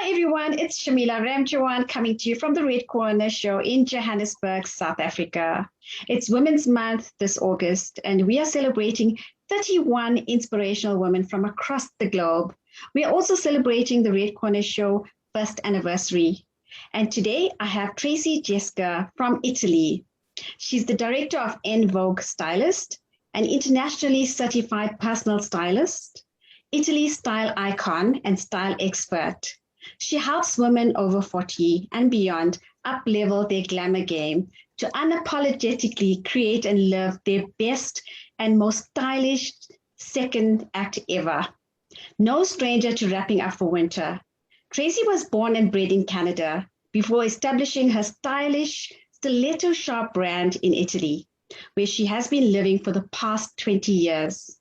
Hi everyone, it's Shamila Ramjawan coming to you from the Red Corner Show in Johannesburg, South Africa. It's Women's Month this August, and we are celebrating 31 inspirational women from across the globe. We are also celebrating the Red Corner Show first anniversary. And today I have Traci Jeske from Italy. She's the director of En Vogue Stylist, an internationally certified personal stylist, Italy's style icon and style expert. She helps women over 40 and beyond up-level their glamour game to unapologetically create and live their best and most stylish second act ever. No stranger to wrapping up for winter, Traci was born and bred in Canada before establishing her stylish stiletto-sharp brand in Italy, where she has been living for the past 20 years.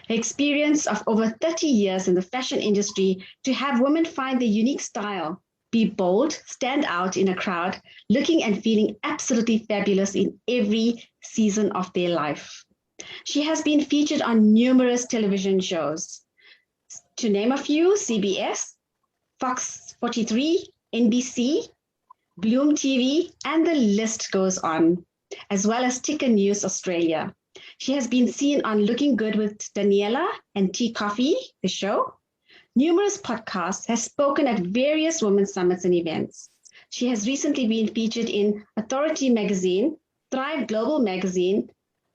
Her experience of over 30 years in the fashion industry to have women find their unique style, be bold, stand out in a crowd, looking and feeling absolutely fabulous in every season of their life. She has been featured on numerous television shows. To name a few, CBS, Fox 43, NBC, Bloom TV, and the list goes on, as well as Ticker News Australia. She has been seen on Looking Good with Daniela and Tea Coffee, the show. Numerous podcasts, has spoken at various women's summits and events. She has recently been featured in Authority Magazine, Thrive Global Magazine,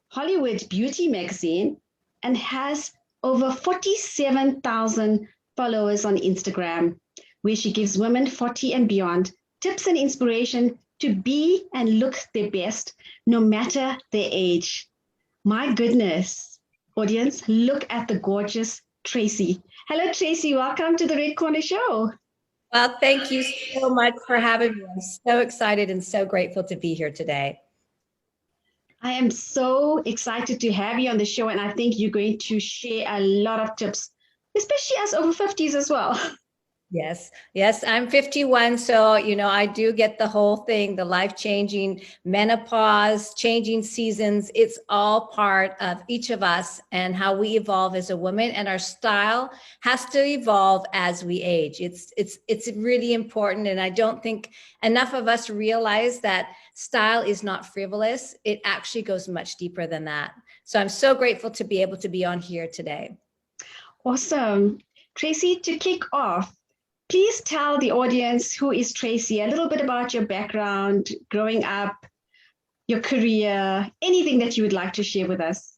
Hollywood Beauty Magazine, and has over 47,000 followers on Instagram, where she gives women 40 and beyond tips and inspiration to be and look their best, no matter their age. My goodness, audience, look at the gorgeous Traci. Hello, Traci. Welcome to the Red Corner Show. Well, thank you so much for having me. I'm so excited and so grateful to be here today. I am so excited to have you on the show, and I think you're going to share a lot of tips, especially us over 50s as well. Yes, I'm 51. So, I do get the whole thing, the life-changing menopause, changing seasons. It's all part of each of us and how we evolve as a woman, and our style has to evolve as we age. It's really important. And I don't think enough of us realize that style is not frivolous. It actually goes much deeper than that. So I'm so grateful to be able to be on here today. Awesome. Traci, to kick off, please tell the audience who is Traci, a little bit about your background, growing up, your career, anything that you would like to share with us.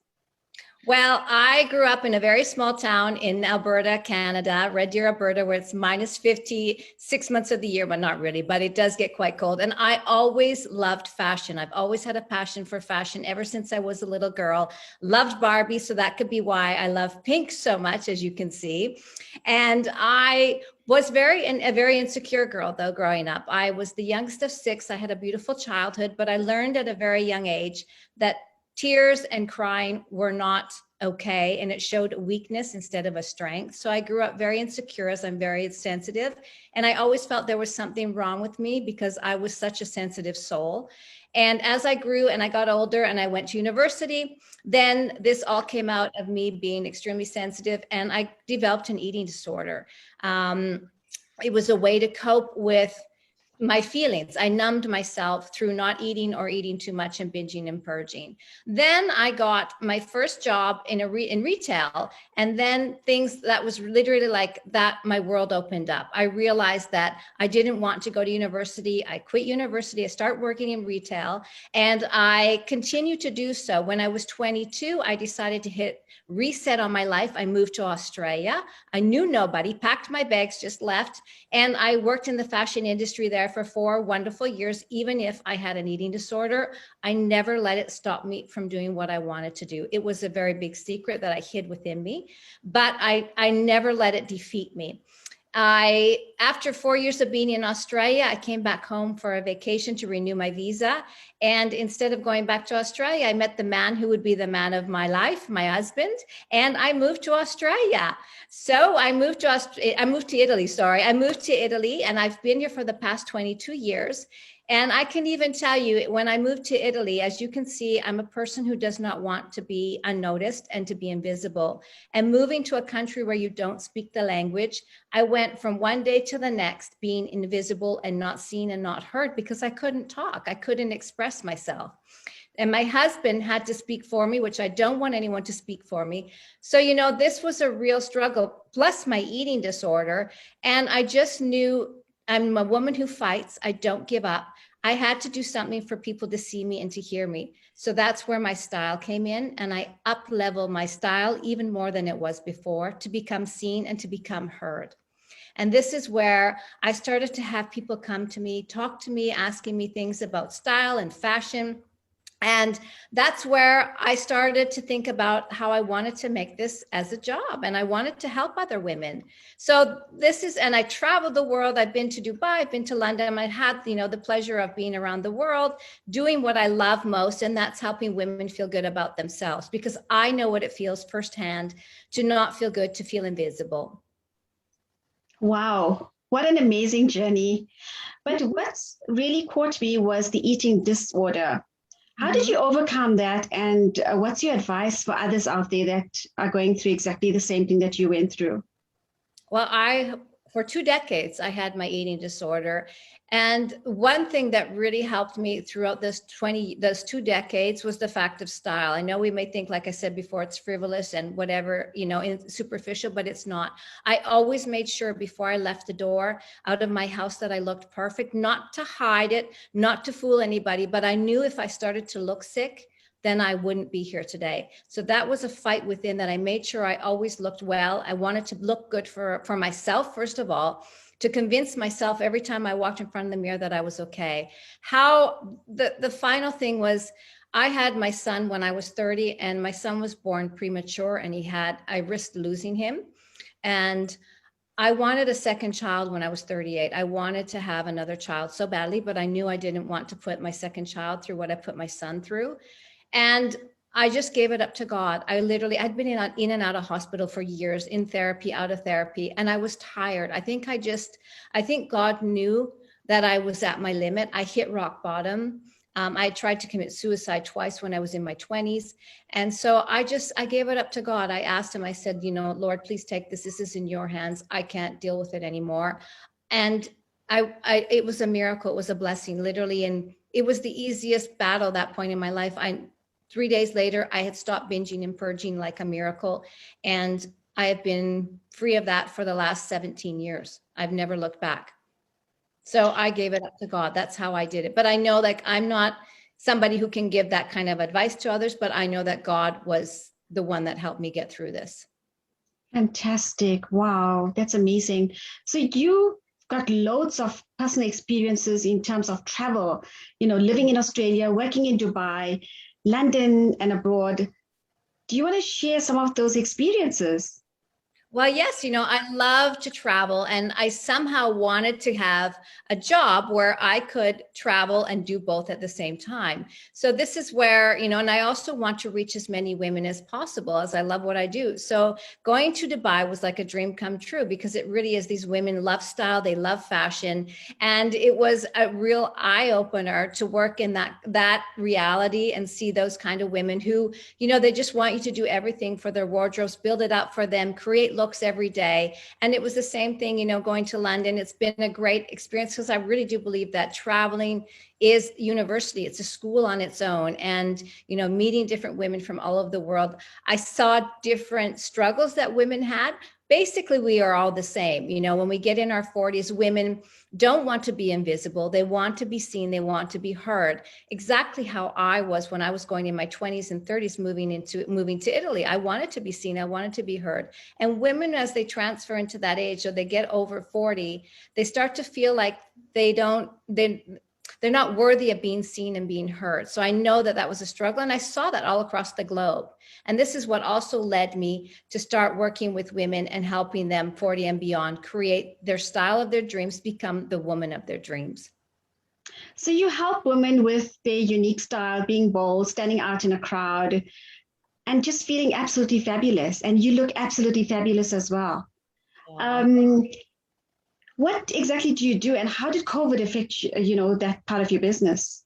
Well, I grew up in a very small town in Alberta, Canada, Red Deer, Alberta, where it's minus 50 6 months of the year, but not really, but it does get quite cold. And I always loved fashion. I've always had a passion for fashion ever since I was a little girl. Loved Barbie, so that could be why I love pink so much, as you can see. And I was a very insecure girl, though, growing up. I was the youngest of 6. I had a beautiful childhood, but I learned at a very young age that tears and crying were not okay, and it showed weakness instead of a strength. So I grew up very insecure, as I'm very sensitive, and I always felt there was something wrong with me because I was such a sensitive soul. And as I grew and I got older and I went to university, then this all came out of me being extremely sensitive, and I developed an eating disorder. It was a way to cope with my feelings. I numbed myself through not eating or eating too much and binging and purging. Then I got my first job in retail, and then things that was literally like that, my world opened up. I realized that I didn't want to go to university. I quit university. I started working in retail, and I continued to do so. When I was 22, I decided to hit reset on my life. I moved to Australia. I knew nobody, packed my bags, just left, and I worked in the fashion industry there for 4 wonderful years. Even if I had an eating disorder, I never let it stop me from doing what I wanted to do. It was a very big secret that I hid within me, but I never let it defeat me. After 4 years of being in Australia, I came back home for a vacation to renew my visa. And instead of going back to Australia, I met the man who would be the man of my life, my husband, and I moved to Australia. So I moved to Italy, and I've been here for the past 22 years. And I can even tell you, when I moved to Italy, as you can see, I'm a person who does not want to be unnoticed and to be invisible. And moving to a country where you don't speak the language, I went from one day to the next being invisible and not seen and not heard because I couldn't talk. I couldn't express myself. And my husband had to speak for me, which I don't want anyone to speak for me. So, this was a real struggle, plus my eating disorder. And I just knew I'm a woman who fights. I don't give up. I had to do something for people to see me and to hear me. So that's where my style came in. And I up-leveled my style even more than it was before to become seen and to become heard. And this is where I started to have people come to me, talk to me, asking me things about style and fashion. And that's where I started to think about how I wanted to make this as a job, and I wanted to help other women. So and I traveled the world. I've been to Dubai, I've been to London. I had, the pleasure of being around the world, doing what I love most, and that's helping women feel good about themselves, because I know what it feels firsthand to not feel good, to feel invisible. Wow, what an amazing journey. But what's really caught me was the eating disorder. How did you overcome that? And what's your advice for others out there that are going through exactly the same thing that you went through? Well, for 2 decades, I had my eating disorder. And one thing that really helped me throughout those 2 decades was the fact of style. I know we may think, like I said before, it's frivolous and whatever, superficial, but it's not. I always made sure before I left the door out of my house that I looked perfect, not to hide it, not to fool anybody, but I knew if I started to look sick, then I wouldn't be here today. So that was a fight within that. I made sure I always looked well. I wanted to look good for myself, first of all, to convince myself every time I walked in front of the mirror that I was okay. How the final thing was, I had my son when I was 30, and my son was born premature, and I risked losing him. And I wanted a second child when I was 38. I wanted to have another child so badly, but I knew I didn't want to put my second child through what I put my son through. And I just gave it up to God. I'd been in and out of hospital for years, in therapy, out of therapy, and I was tired. I think God knew that I was at my limit. I hit rock bottom. I tried to commit suicide twice when I was in my 20s. And so I gave it up to God. I asked him, I said, Lord, please take this. This is in your hands. I can't deal with it anymore. And it was a miracle. It was a blessing, literally. And it was the easiest battle at that point in my life. 3 days later, I had stopped binging and purging like a miracle. And I have been free of that for the last 17 years. I've never looked back. So I gave it up to God. That's how I did it. But I know, I'm not somebody who can give that kind of advice to others, but I know that God was the one that helped me get through this. Fantastic. Wow, that's amazing. So you got loads of personal experiences in terms of travel, living in Australia, working in Dubai, London, and abroad. Do you want to share some of those experiences? Well, yes, I love to travel, and I somehow wanted to have a job where I could travel and do both at the same time. So this is where, and I also want to reach as many women as possible, as I love what I do. So going to Dubai was like a dream come true, because it really is, these women love style, they love fashion. And it was a real eye opener to work in that reality and see those kind of women who, they just want you to do everything for their wardrobes, build it up for them, create looks every day. And it was the same thing, going to London. It's been a great experience, because I really do believe that traveling is university. It's a school on its own. And, meeting different women from all over the world, I saw different struggles that women had. Basically, we are all the same. When we get in our 40s, women don't want to be invisible. They want to be seen. They want to be heard. Exactly how I was when I was going in my 20s and 30s, moving to Italy. I wanted to be seen. I wanted to be heard. And women, as they transfer into that age, or they get over 40, they start to feel like they're not worthy of being seen and being heard. So I know that was a struggle, and I saw that all across the globe. And this is what also led me to start working with women and helping them 40 and beyond create their style of their dreams, become the woman of their dreams. So you help women with their unique style, being bold, standing out in a crowd, and just feeling absolutely fabulous. And you look absolutely fabulous as well. What exactly do you do, and how did COVID affect that part of your business?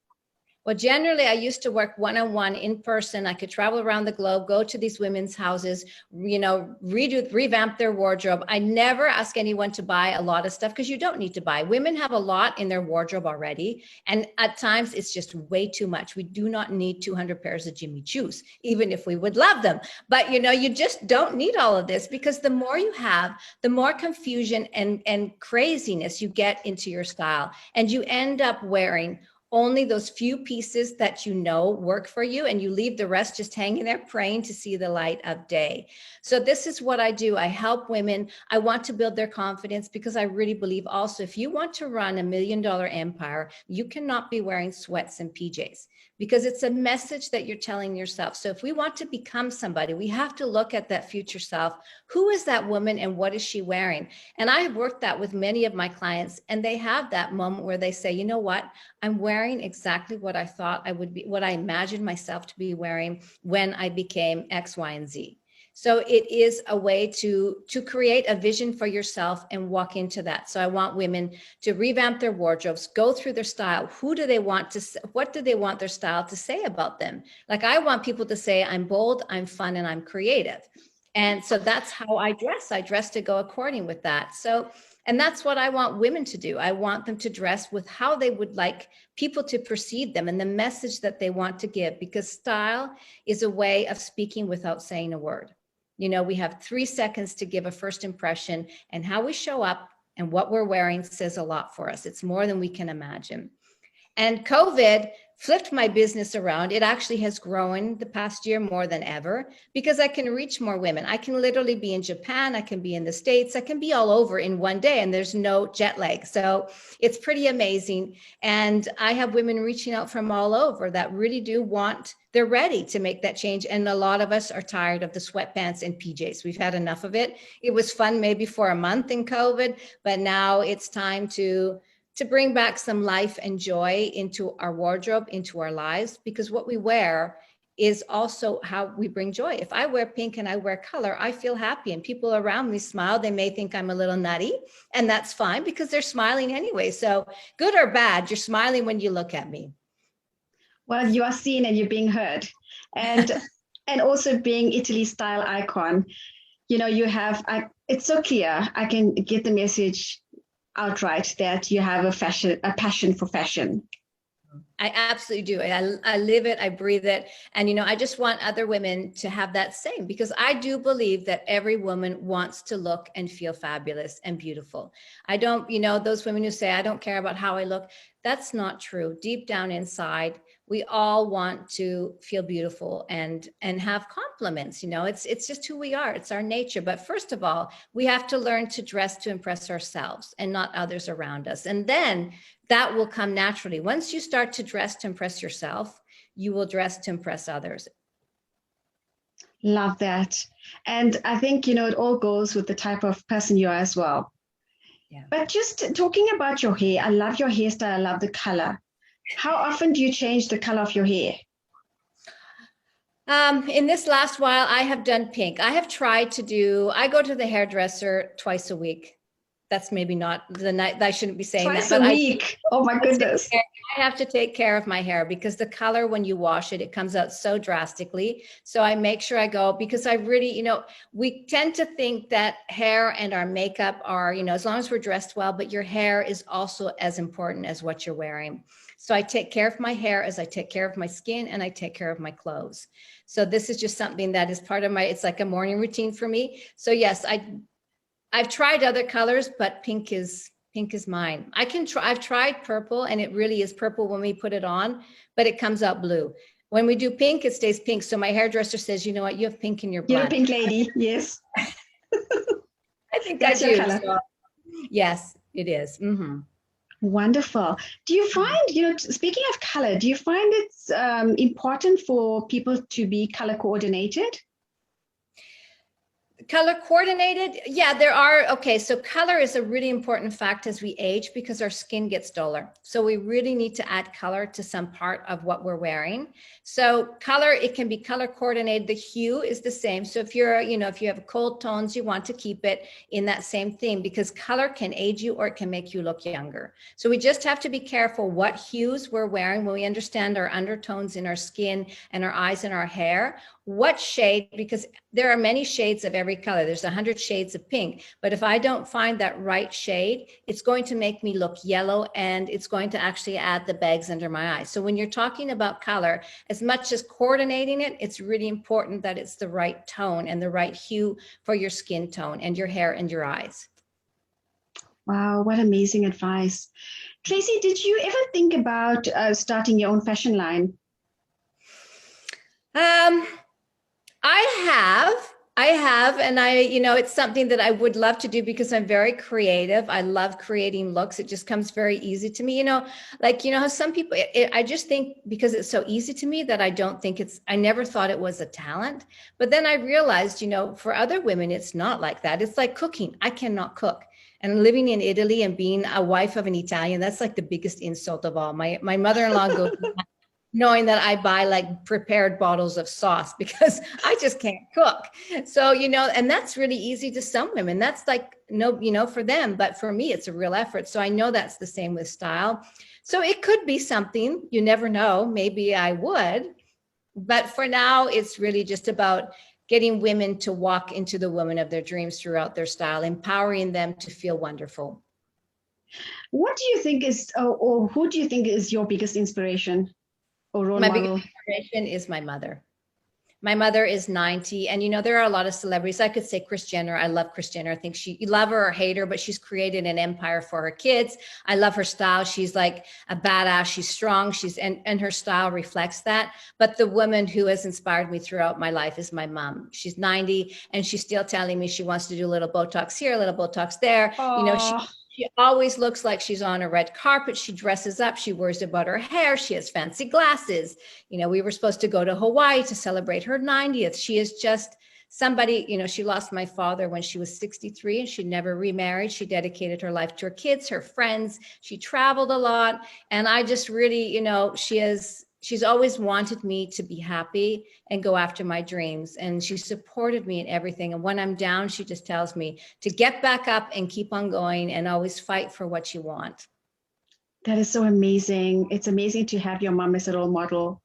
Well, generally, I used to work one-on-one in person. I could travel around the globe, go to these women's houses, revamp their wardrobe. I never ask anyone to buy a lot of stuff because you don't need to buy. Women have a lot in their wardrobe already. And at times it's just way too much. We do not need 200 pairs of Jimmy Choos, even if we would love them. But, you just don't need all of this, because the more you have, the more confusion and craziness you get into your style. And you end up wearing only those few pieces that work for you, and you leave the rest just hanging there praying to see the light of day. So this is what I do. I help women. I want to build their confidence, because I really believe also, if you want to run $1 million empire, you cannot be wearing sweats and PJs, because it's a message that you're telling yourself. So if we want to become somebody, we have to look at that future self. Who is that woman and what is she wearing? And I have worked that with many of my clients, and they have that moment where they say, you know what? I'm wearing exactly what I thought I would be, what I imagined myself to be wearing when I became X, Y, and Z. So it is a way to create a vision for yourself and walk into that. So I want women to revamp their wardrobes, go through their style. What do they want their style to say about them? Like, I want people to say, I'm bold, I'm fun, and I'm creative. And so that's how I dress. I dress to go according with that. And that's what I want women to do. I want them to dress with how they would like people to perceive them and the message that they want to give, because style is a way of speaking without saying a word. We have 3 seconds to give a first impression, and how we show up and what we're wearing says a lot for us. It's more than we can imagine. And COVID flipped my business around. It actually has grown the past year more than ever, because I can reach more women. I can literally be in Japan, I can be in the States, I can be all over in one day, and there's no jet lag. So it's pretty amazing. And I have women reaching out from all over that really they're ready to make that change. And a lot of us are tired of the sweatpants and PJs. We've had enough of it. It was fun maybe for a month in COVID, but now it's time to bring back some life and joy into our wardrobe, into our lives, because what we wear is also how we bring joy. If I wear pink and I wear color, I feel happy, and people around me smile. They may think I'm a little nutty, and that's fine, because they're smiling anyway. So good or bad, you're smiling when you look at me. Well, you are seen and you're being heard. And also being Italy's style icon, it's so clear. I can get the message outright that you have a passion for fashion. I absolutely do. I live it, I breathe it. And, I just want other women to have that same, because I do believe that every woman wants to look and feel fabulous and beautiful. I don't, those women who say, I don't care about how I look, that's not true. Deep down inside, we all want to feel beautiful and have compliments. It's just who we are. It's our nature. But first of all, we have to learn to dress to impress ourselves and not others around us. And then that will come naturally. Once you start to dress to impress yourself, you will dress to impress others. Love that. And I think, it all goes with the type of person you are as well. Yeah. But just talking about your hair, I love your hairstyle. I love the color. How often do you change the color of your hair? In this last while, I have done pink. I go to the hairdresser twice a week. That's maybe not the night. I shouldn't be saying twice that. Twice a week. Oh my goodness. I have to take care of my hair, because the color, when you wash it, it comes out so drastically. So I make sure I go, because I really, we tend to think that hair and our makeup are, as long as we're dressed well, but your hair is also as important as what you're wearing. So I take care of my hair as I take care of my skin, and I take care of my clothes. So this is just something that is part of it's like a morning routine for me. So yes, I've tried other colors, but pink is mine. I've tried purple, and it really is purple when we put it on, but it comes out blue. When we do pink, it stays pink. So my hairdresser says, you know what, you have pink in your blood. You're a pink lady, yes. I think that's your color. So, yes, it is. Mm-hmm. Wonderful. Do you find, speaking of color, do you find it's important for people to be color coordinated? Color coordinated, yeah, there are. Okay, so color is a really important fact as we age because our skin gets duller. So we really need to add color to some part of what we're wearing. So color, it can be color coordinated. The hue is the same. So if you're, if you have cold tones, you want to keep it in that same theme because color can age you or it can make you look younger. So we just have to be careful what hues we're wearing when we understand our undertones in our skin and our eyes and our hair. What shade, because there are many shades of every color. There's 100 shades of pink, but if I don't find that right shade, it's going to make me look yellow and it's going to actually add the bags under my eyes. So when you're talking about color, as much as coordinating it, it's really important that it's the right tone and the right hue for your skin tone and your hair and your eyes. Wow, what amazing advice. Traci, did you ever think about starting your own fashion line? I have, and it's something that I would love to do because I'm very creative. I love creating looks. It just comes very easy to me, how some people, I just think because it's so easy to me that I never thought it was a talent. But then I realized, for other women, it's not like that. It's like cooking. I cannot cook. And living in Italy and being a wife of an Italian, that's like the biggest insult of all. My mother-in-law goes, knowing that I buy like prepared bottles of sauce because I just can't cook. So, and that's really easy to some women. That's like, no, for them, but for me, it's a real effort. So I know that's the same with style. So it could be something, you never know, maybe I would, but for now, it's really just about getting women to walk into the woman of their dreams throughout their style, empowering them to feel wonderful. What do you think is, or who do you think is your biggest inspiration or role My model? biggest inspiration is my mother. My mother is 90, and there are a lot of celebrities. I could say Kris Jenner. I love Kris Jenner. I think you love her or hate her, but she's created an empire for her kids. I love her style. She's like a badass. She's strong. And her style reflects that. But the woman who has inspired me throughout my life is my mom. She's 90, and she's still telling me she wants to do a little Botox here, a little Botox there. She always looks like she's on a red carpet. She dresses up. She worries about her hair. She has fancy glasses. We were supposed to go to Hawaii to celebrate her 90th. She is just somebody, she lost my father when she was 63 and she never remarried. She dedicated her life to her kids, her friends. She traveled a lot. And I just really, she's always wanted me to be happy and go after my dreams. And she supported me in everything. And when I'm down, she just tells me to get back up and keep on going and always fight for what you want. That is so amazing. It's amazing to have your mom as a role model.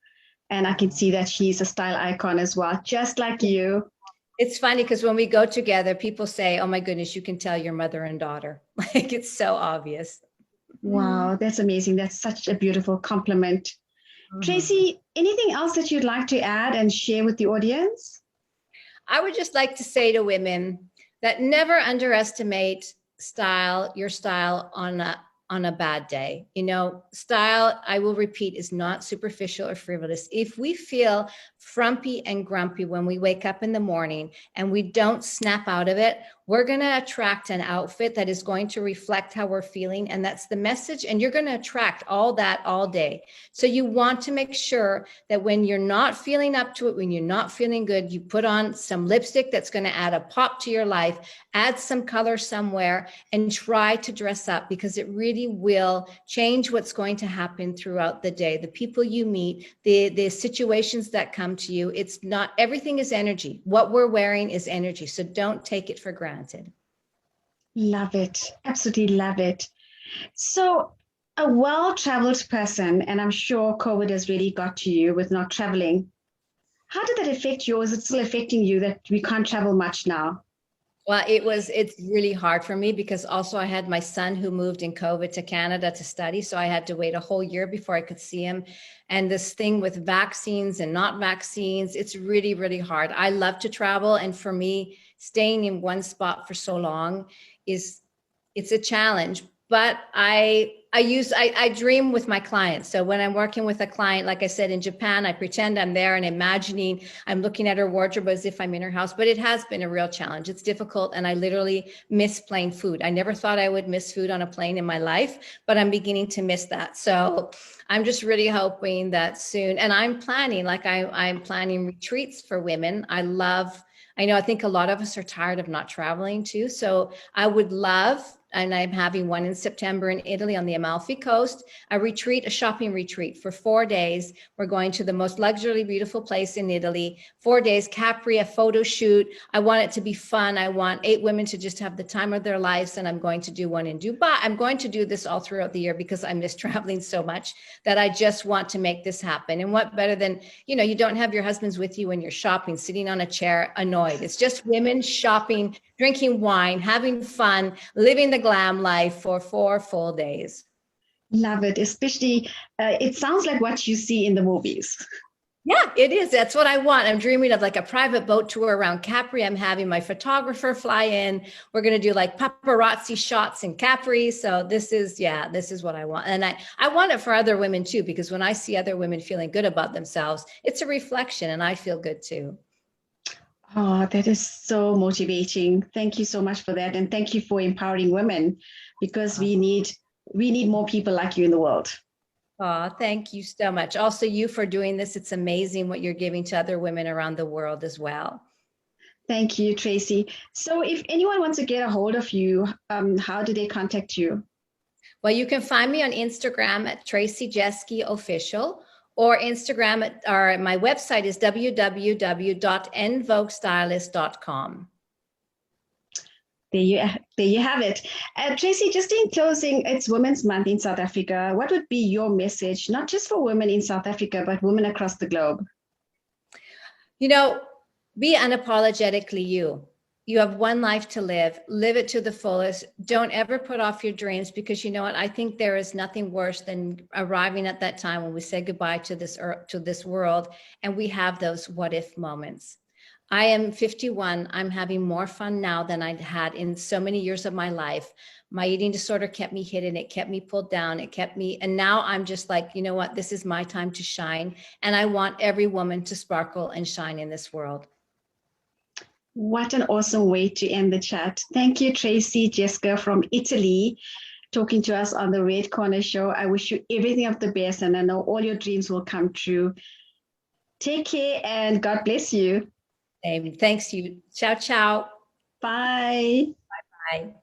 And I can see that she's a style icon as well, just like you. It's funny because when we go together, people say, oh my goodness, you can tell your mother and daughter. Like it's so obvious. Wow, that's amazing. That's such a beautiful compliment. Mm-hmm. Traci, anything else that you'd like to add and share with the audience? I would just like to say to women that never underestimate your style on a bad day. Style, I will repeat, is not superficial or frivolous. If we feel frumpy and grumpy when we wake up in the morning and we don't snap out of it, we're going to attract an outfit that is going to reflect how we're feeling. And that's the message. And you're going to attract all that all day. So you want to make sure that when you're not feeling up to it, when you're not feeling good, you put on some lipstick that's going to add a pop to your life, add some color somewhere, and try to dress up because it really will change what's going to happen throughout the day. The people you meet, the situations that come to you, it's not, everything is energy. What we're wearing is energy. So don't take it for granted. Love it. Absolutely love it. So a well-traveled person, and I'm sure COVID has really got to you with not traveling. How did that affect you? Or is it still affecting you that we can't travel much now? Well, it's really hard for me because also I had my son who moved in COVID to Canada to study. So I had to wait a whole year before I could see him. And this thing with vaccines and not vaccines, it's really, really hard. I love to travel. And for me, staying in one spot for so long it's a challenge. But I dream with my clients. So when I'm working with a client, like I said, in Japan, I pretend I'm there and imagining I'm looking at her wardrobe as if I'm in her house, but it has been a real challenge. It's difficult. And I literally miss plain food. I never thought I would miss food on a plane in my life, but I'm beginning to miss that. So I'm just really hoping that soon, and I'm planning, I'm planning retreats for women. I love I know, I think a lot of us are tired of not traveling too. So I would love, and I'm having one in September in Italy on the Amalfi Coast, a shopping retreat for 4 days. We're going to the most luxuriously beautiful place in Italy, 4 days, Capri, a photo shoot. I want it to be fun. I want 8 women to just have the time of their lives. And I'm going to do one in Dubai. I'm going to do this all throughout the year because I miss traveling so much that I just want to make this happen. And what better than, you don't have your husbands with you when you're shopping, sitting on a chair, annoyed. It's just women shopping, drinking wine, having fun, living the glam life for 4 full days. Love it. Especially, it sounds like what you see in the movies. Yeah, it is. That's what I want. I'm dreaming of like a private boat tour around Capri. I'm having my photographer fly in. We're going to do like paparazzi shots in Capri. So this is what I want. And I want it for other women too, because when I see other women feeling good about themselves, it's a reflection and I feel good too. Oh, that is so motivating. Thank you so much for that. And thank you for empowering women, because we need more people like you in the world. Oh, thank you so much. Also, you for doing this. It's amazing what you're giving to other women around the world as well. Thank you, Traci. So if anyone wants to get a hold of you, how do they contact you? Well, you can find me on Instagram at Traci Jeske Official, or my website is www.envoguestylist.com. There you have it. Traci, just in closing, it's Women's Month in South Africa. What would be your message, not just for women in South Africa, but women across the globe? Be unapologetically you. You have one life to live. Live it to the fullest. Don't ever put off your dreams, because you know what? I think there is nothing worse than arriving at that time when we say goodbye to this world and we have those what if moments. I am 51. I'm having more fun now than I'd had in so many years of my life. My eating disorder kept me hidden. It kept me pulled down. And now I'm just like, you know what? This is my time to shine. And I want every woman to sparkle and shine in this world. What an awesome way to end the chat. Thank you, Traci Jeske from Italy, talking to us on the Red Corner Show. I wish you everything of the best, and I know all your dreams will come true. Take care and God bless you. Thanks you. Ciao, ciao. Bye. Bye.